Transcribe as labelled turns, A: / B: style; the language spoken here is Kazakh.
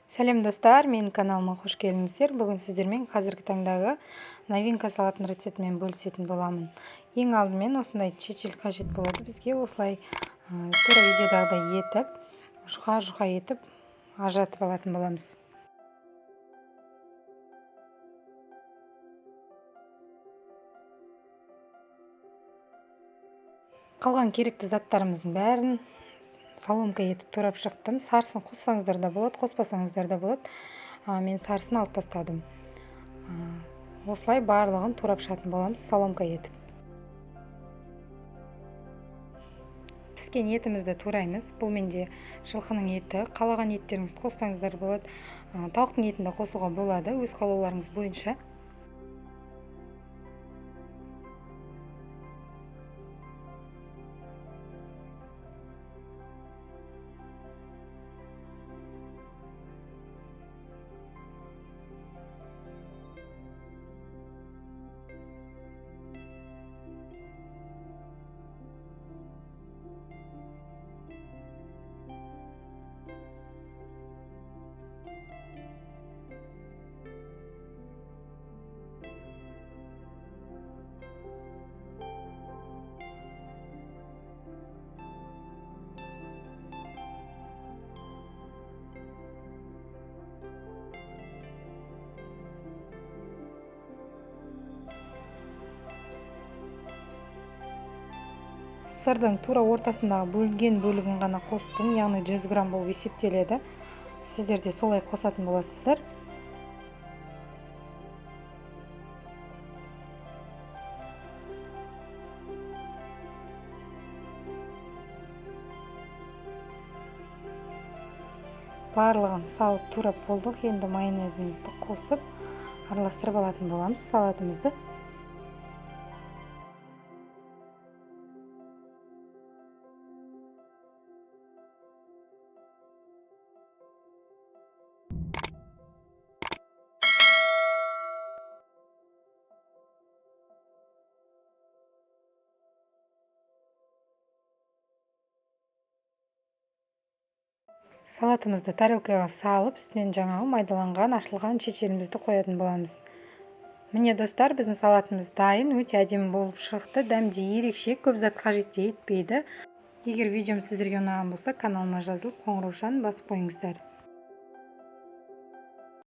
A: Сәлем достар, менің каналыма қош келдіңіздер. Бүгін сіздермен қазіргі таңдағы новинка салатын рецептімен бөлісетін боламын. Ең алдымен осындай чечил қажет болады бізге. Осылай тура видеодағыдай етіп, жұқа етіп ажыратып алатын боламыз. Қалған керекті заттарымыздың бәрін соломка етіп турап шықтым. Сарысын қоссаңыздар да болады, қоспасаңыздар да болады. Мен сарысын алып тастадым. Осылай барлығын турап шығатын боламыз соломка етіп. Піскен етімізді тураймыз. Бұл менде жылқының еті. Қалаған еттеріңізді қоссаңыздар болады. Тауықтың етін де қосуға болады, өз қалауларыңыз бойынша. Сырдың тура ортасындағы бөлінген бөлігін ғана қостым, яғни 100 грамм болып есептеледі. Сіздер де солай қосатын боласыздар. Барлығын салып турап болдық. Енді майонезімізді қосып араластырып алатын боламыз салатымызды. Салатымызды тарелкаға салып, үстінен жаңағы майдаланған, ашылған чечилімізді қоятын боламыз. Міне достар, біздің салатымыз дайын, өте әдемі болып шықты. Дәмде ерекше, көп зат қажет етпейді. Егер видеом сіздерге ұнаған болса, каналыма жазылып, қоңыраушаны басып қойыңыздар.